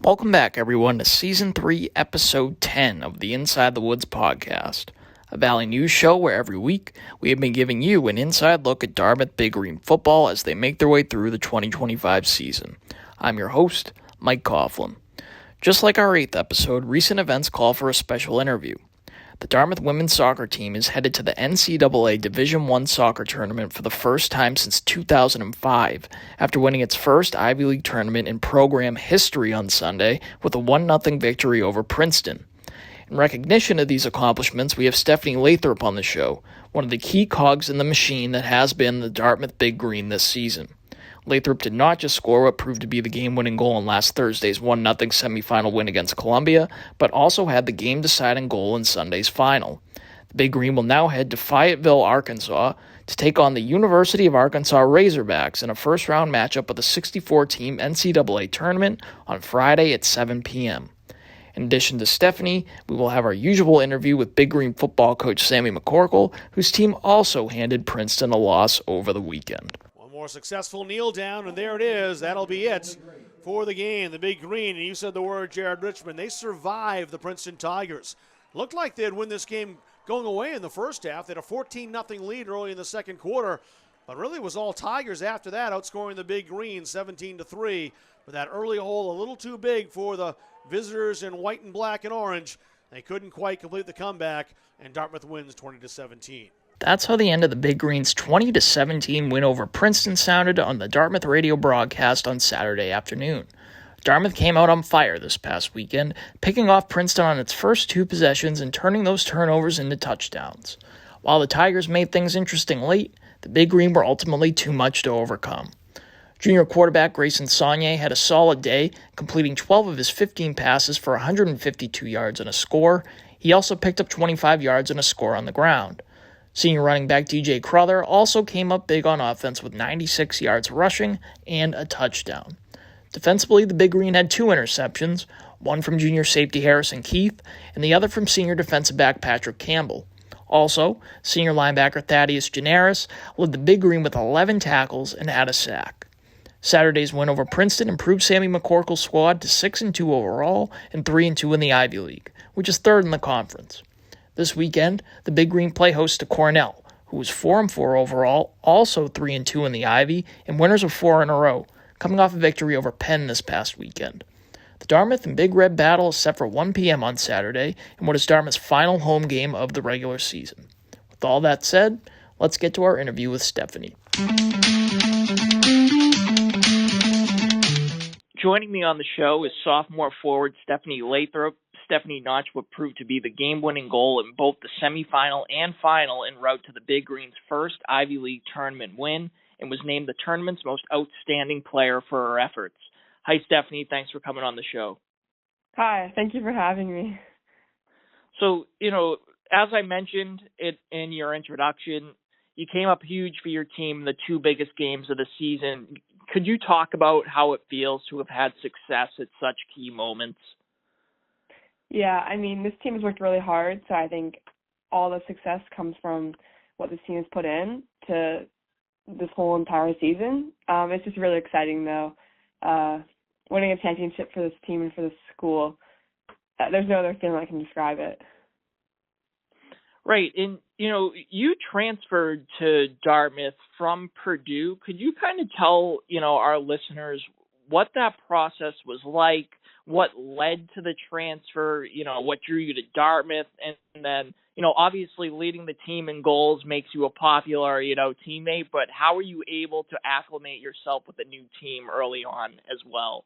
Welcome back, everyone, to Season 3, Episode 10 of the Inside the Woods podcast, a Valley News show where every week we have been giving you an inside look at Dartmouth Big Green football as they make their way through the 2025 season. I'm your host, Mike Coughlin. Just like our 8th episode, recent events call for a special interview. The Dartmouth women's soccer team is headed to the NCAA Division I soccer tournament for the first time since 2005, after winning its first Ivy League tournament in program history on Sunday with a 1-0 victory over Princeton. In recognition of these accomplishments, we have Stephanie Lathrop on the show, one of the key cogs in the machine that has been the Dartmouth Big Green this season. Lathrop did not just score what proved to be the game-winning goal in last Thursday's 1-0 semifinal win against Columbia, but also had the game-deciding goal in Sunday's final. The Big Green will now head to Fayetteville, Arkansas, to take on the University of Arkansas Razorbacks in a first-round matchup of the 64-team NCAA tournament on Friday at 7 p.m. In addition to Stephanie, we will have our usual interview with Big Green football coach Sammy McCorkle, whose team also handed Princeton a loss over the weekend. More successful kneel down, and there it is. That'll be it for the game. The Big Green, and you said the word, Jared Richmond, they survived the Princeton Tigers. Looked like they'd win this game going away in the first half. They had a 14-0 lead early in the second quarter, but really was all Tigers after that, outscoring the Big Green 17-3. But that early hole a little too big for the visitors in white and black and orange. They couldn't quite complete the comeback, and Dartmouth wins 20-17. That's how the end of the Big Green's 20-17 win over Princeton sounded on the Dartmouth radio broadcast on Saturday afternoon. Dartmouth came out on fire this past weekend, picking off Princeton on its first 2 possessions and turning those turnovers into touchdowns. While the Tigers made things interesting late, the Big Green were ultimately too much to overcome. Junior quarterback Grayson Saunier had a solid day, completing 12 of his 15 passes for 152 yards and a score. He also picked up 25 yards and a score on the ground. Senior running back DJ Crowther also came up big on offense with 96 yards rushing and a touchdown. Defensively, the Big Green had 2 interceptions, one from junior safety Harrison Keith and the other from senior defensive back Patrick Campbell. Also, senior linebacker Thaddeus Generis led the Big Green with 11 tackles and had a sack. Saturday's win over Princeton improved Sammy McCorkle's squad to 6-2 overall and 3-2 in the Ivy League, which is 3rd in the conference. This weekend, the Big Green play host to Cornell, who was 4-4 overall, also 3-2 in the Ivy, and winners of 4 in a row, coming off a victory over Penn this past weekend. The Dartmouth and Big Red battle is set for 1 p.m. on Saturday in what is Dartmouth's final home game of the regular season. With all that said, let's get to our interview with Stephanie. Joining me on the show is sophomore forward Stephanie Lathrop. Stephanie notched what proved to be the game-winning goal in both the semifinal and final en route to the Big Green's first Ivy League tournament win and was named the tournament's most outstanding player for her efforts. Hi, Stephanie. Thanks for coming on the show. Hi. Thank you for having me. So, as I mentioned in your introduction, you came up huge for your team in the 2 biggest games of the season. Could you talk about how it feels to have had success at such key moments? Yeah, this team has worked really hard, so I think all the success comes from what this team has put in to this whole entire season. It's just really exciting, though. Winning a championship for this team and for this school, there's no other feeling I can describe it. Right, and, you transferred to Dartmouth from Purdue. Could you kind of tell, our listeners what that process was like, what led to the transfer, what drew you to Dartmouth, and then, obviously leading the team in goals makes you a popular, teammate, but how were you able to acclimate yourself with the new team early on as well?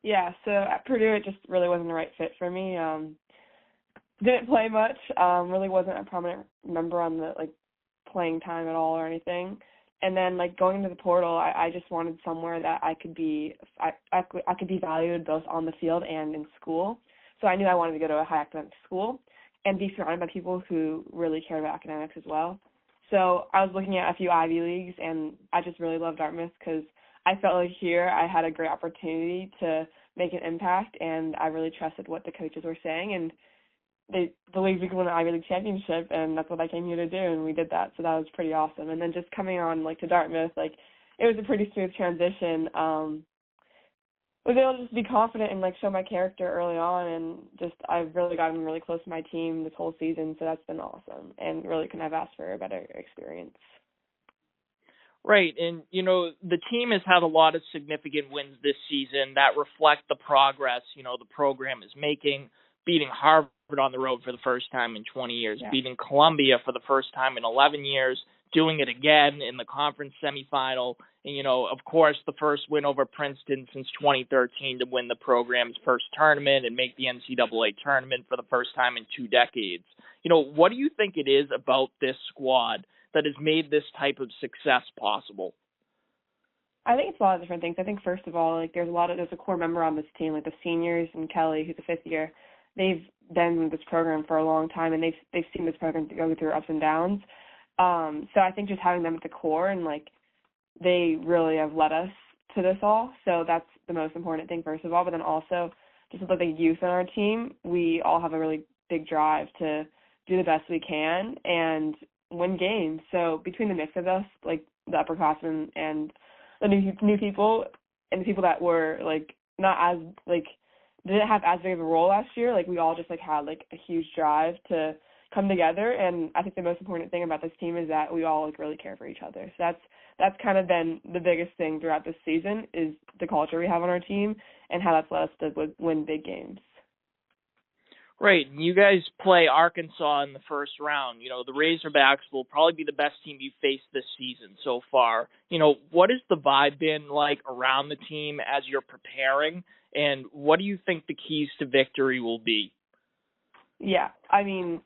Yeah, so at Purdue, it just really wasn't the right fit for me. Didn't play much, really wasn't a prominent member on the, playing time at all or anything. And then, going into the portal, I just wanted somewhere that I could be valued both on the field and in school. So I knew I wanted to go to a high academic school and be surrounded by people who really cared about academics as well. So I was looking at a few Ivy Leagues, and I just really loved Dartmouth because I felt like here I had a great opportunity to make an impact, and I really trusted what the coaches were saying. And they believed we could win an Ivy League championship, and that's what I came here to do, and we did that. So that was pretty awesome. And then just coming on to Dartmouth, it was a pretty smooth transition. was able to just be confident and like show my character early on, and just I've really gotten really close to my team this whole season, so that's been awesome, and really couldn't have asked for a better experience. Right, and the team has had a lot of significant wins this season that reflect the progress the program is making, beating Harvard on the road for the first time in 20 years, beating Columbia for the first time in 11 years, doing it again in the conference semifinal, and of course the first win over Princeton since 2013 to win the program's first tournament and make the NCAA tournament for the first time in 2 decades. What do you think it is about this squad that has made this type of success possible? I think it's a lot of different things. I think first of all, like there's a core member on this team, like the seniors and Kelly, who's a 5th year. They've been with this program for a long time, and they've seen this program go through ups and downs. So I think just having them at the core, and like they really have led us to this all. So that's the most important thing first of all. But then also just with the youth on our team, we all have a really big drive to do the best we can and win games. So between the mix of us, like the upperclassmen and the new people, and the people that were like not as like didn't have as big of a role last year, like we all just like had like a huge drive to come together. And I think the most important thing about this team is that we all like really care for each other. So that's kind of been the biggest thing throughout this season, is the culture we have on our team and how that's led us to win big games. Right. You guys play Arkansas in the first round. The Razorbacks will probably be the best team you've faced this season so far. What has the vibe been like around the team as you're preparing, and what do you think the keys to victory will be? Yeah, I mean,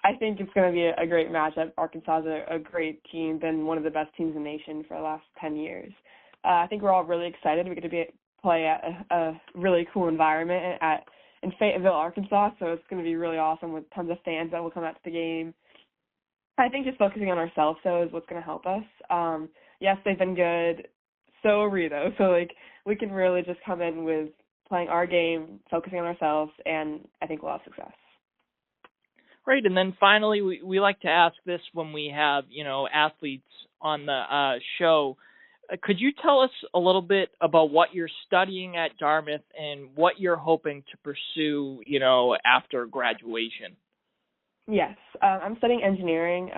I think it's going to be a great matchup. Arkansas is a great team, been one of the best teams in the nation for the last 10 years. I think we're all really excited. We get to play at a really cool environment in Fayetteville, Arkansas, so it's going to be really awesome with tons of fans that will come out to the game. I think just focusing on ourselves, though, is what's going to help us. Yes, they've been good. So are we, though. So, we can really just come in with playing our game, focusing on ourselves, and I think we'll have success. Right, and then finally, we like to ask this when we have, athletes on the show. Could you tell us a little bit about what you're studying at Dartmouth and what you're hoping to pursue, after graduation? Yes, I'm studying engineering,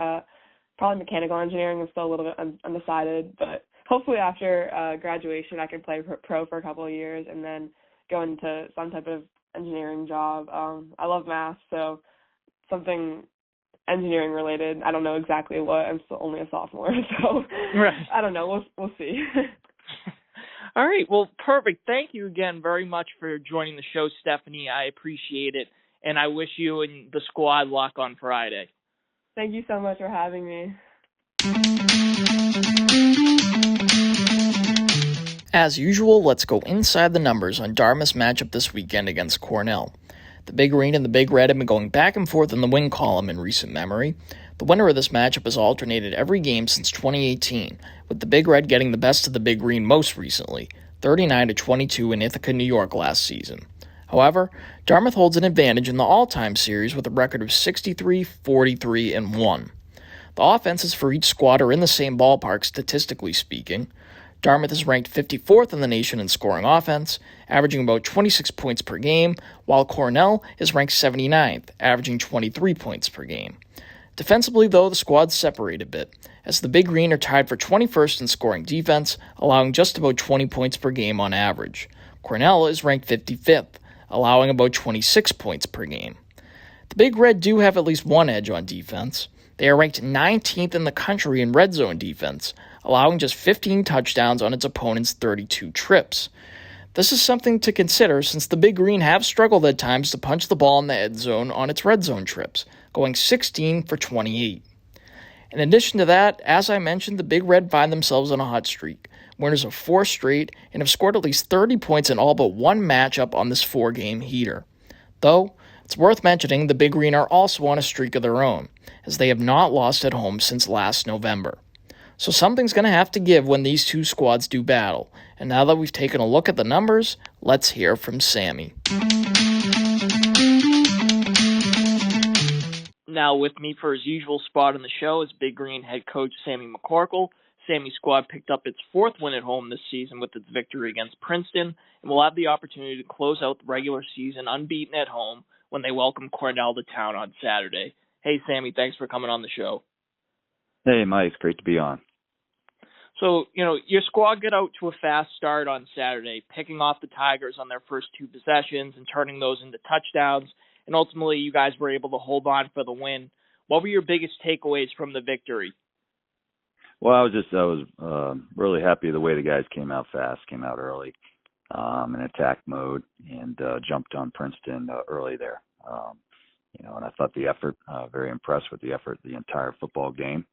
probably mechanical engineering. I'm still a little bit undecided, but hopefully after graduation I can play pro for a couple of years and then go into some type of engineering job. I love math, so something engineering related. I don't know exactly what. I'm still only a sophomore, so right. I don't know. We'll see. All right. Well, perfect. Thank you again very much for joining the show, Stephanie. I appreciate it, and I wish you and the squad luck on Friday. Thank you so much for having me. As usual, let's go inside the numbers on Dartmouth's matchup this weekend against Cornell. The Big Green and the Big Red have been going back and forth in the win column in recent memory. The winner of this matchup has alternated every game since 2018, with the Big Red getting the best of the Big Green most recently, 39-22 in Ithaca, New York last season. However, Dartmouth holds an advantage in the all-time series with a record of 63-43-1. The offenses for each squad are in the same ballpark statistically speaking. Dartmouth is ranked 54th in the nation in scoring offense, averaging about 26 points per game, while Cornell is ranked 79th, averaging 23 points per game. Defensively, though, the squads separate a bit, as the Big Green are tied for 21st in scoring defense, allowing just about 20 points per game on average. Cornell is ranked 55th, allowing about 26 points per game. The Big Red do have at least one edge on defense. They are ranked 19th in the country in red zone defense, allowing just 15 touchdowns on its opponent's 32 trips. This is something to consider since the Big Green have struggled at times to punch the ball in the end zone on its red zone trips, going 16 for 28. In addition to that, as I mentioned, the Big Red find themselves on a hot streak, winners of 4 straight, and have scored at least 30 points in all but one matchup on this 4-game heater. Though, it's worth mentioning the Big Green are also on a streak of their own, as they have not lost at home since last November. So something's going to have to give when these two squads do battle. And now that we've taken a look at the numbers, let's hear from Sammy. Now with me for his usual spot on the show is Big Green head coach Sammy McCorkle. Sammy's squad picked up its fourth win at home this season with its victory against Princeton, and will have the opportunity to close out the regular season unbeaten at home when they welcome Cornell to town on Saturday. Hey, Sammy, thanks for coming on the show. Hey, Mike, it's great to be on. So, your squad got out to a fast start on Saturday, picking off the Tigers on their first two possessions and turning those into touchdowns, and ultimately you guys were able to hold on for the win. What were your biggest takeaways from the victory? Well, I was really happy the way the guys came out fast, came out early in attack mode, and jumped on Princeton early there. And I thought the effort, very impressed with the effort the entire football game.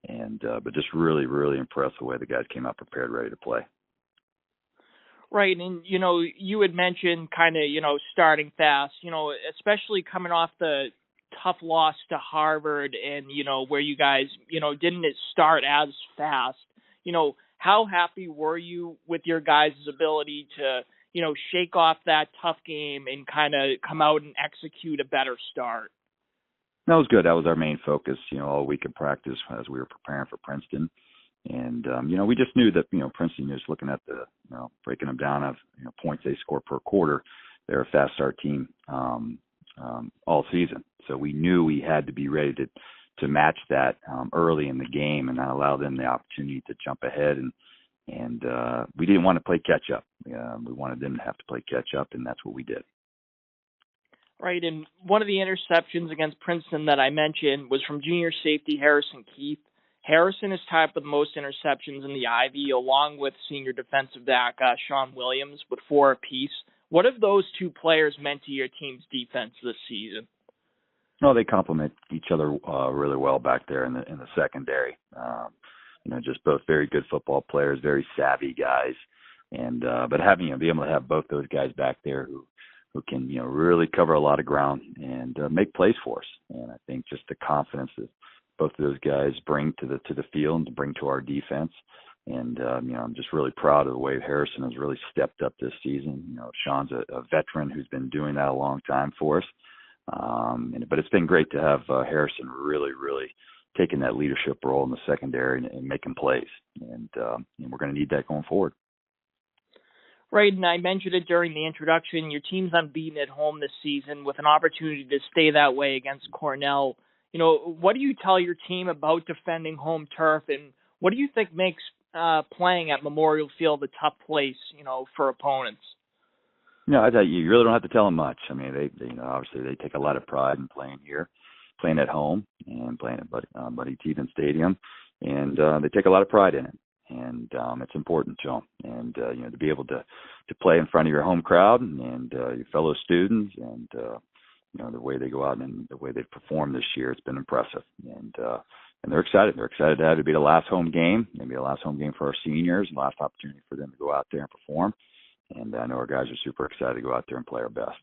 But just really, really impressed the way the guys came out prepared, ready to play. Right, and, you had mentioned kind of, starting fast, especially coming off the tough loss to Harvard and, where you guys, didn't start as fast. How happy were you with your guys' ability to, shake off that tough game and kind of come out and execute a better start? That was good. That was our main focus, all week in practice as we were preparing for Princeton. And, we just knew that, Princeton, just looking at the, breaking them down of, points they score per quarter, they're a fast start team all season. So we knew we had to be ready to match that early in the game and not allow them the opportunity to jump ahead. And we didn't want to play catch up. We wanted them to have to play catch up, and that's what we did. Right, and one of the interceptions against Princeton that I mentioned was from junior safety Harrison Keith. Harrison is tied for the most interceptions in the Ivy, along with senior defensive back Sean Williams with 4 apiece. What have those two players meant to your team's defense this season? No, they complement each other really well back there in the secondary. Just both very good football players, very savvy guys, and but having be able to have both those guys back there who can really cover a lot of ground and make plays for us. And I think just the confidence that both of those guys bring to the field and bring to our defense. And I'm just really proud of the way Harrison has really stepped up this season. Sean's a veteran who's been doing that a long time for us. But it's been great to have Harrison really, really taking that leadership role in the secondary and making plays. And we're going to need that going forward. Right, and I mentioned it during the introduction. Your team's unbeaten at home this season with an opportunity to stay that way against Cornell. What do you tell your team about defending home turf, and what do you think makes playing at Memorial Field a tough place, for opponents? I tell you really don't have to tell them much. I mean, they obviously they take a lot of pride in playing here, playing at home, and playing at Buddy Teven Stadium, and they take a lot of pride in it. And it's important to them, and to be able to play in front of your home crowd and your fellow students, and the way they go out and the way they've performed this year, it's been impressive. And they're excited. They're excited to have it be the last home game, maybe the last home game for our seniors, and last opportunity for them to go out there and perform. And I know our guys are super excited to go out there and play our best.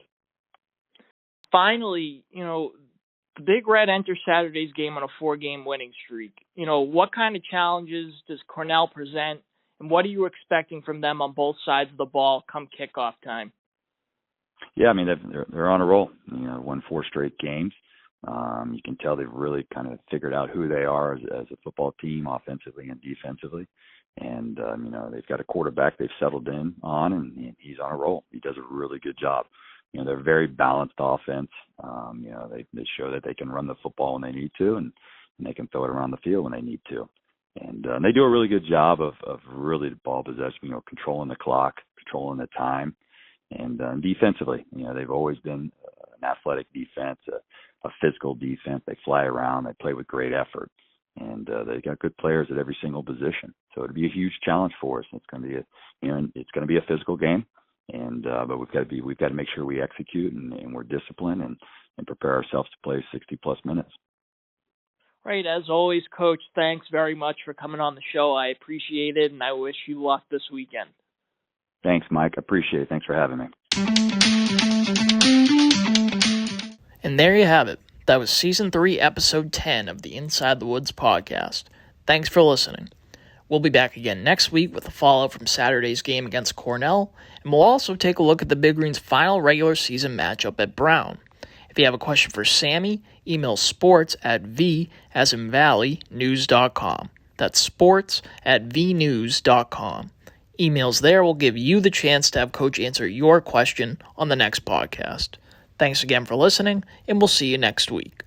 Finally, the Big Red enters Saturday's game on a 4-game winning streak. What kind of challenges does Cornell present, and what are you expecting from them on both sides of the ball come kickoff time? Yeah, I mean, they're on a roll. Won 4 straight games. You can tell they've really kind of figured out who they are as a football team, offensively and defensively. And, they've got a quarterback they've settled in on, and he's on a roll. He does a really good job. They're a very balanced offense. They show that they can run the football when they need to, and they can throw it around the field when they need to. And they do a really good job of really the ball possession, controlling the clock, controlling the time. And defensively, they've always been an athletic defense, a physical defense. They fly around. They play with great effort. And they've got good players at every single position. So it'll be a huge challenge for us. It's going to be it's going to be a physical game. And but we've got to make sure we execute and we're disciplined and prepare ourselves to play 60+ minutes. Right, as always, Coach, thanks very much for coming on the show. I appreciate it, and I wish you luck this weekend. Thanks, Mike. I appreciate it. Thanks for having me. And there you have it. That was Season 3, Episode 10 of the Inside the Woods podcast. Thanks for listening. We'll be back again next week with the fallout from Saturday's game against Cornell, and we'll also take a look at the Big Green's final regular season matchup at Brown. If you have a question for Sammy, email sports@v, as in valley, news.com. That's sports@vnews.com. Emails there will give you the chance to have Coach answer your question on the next podcast. Thanks again for listening, and we'll see you next week.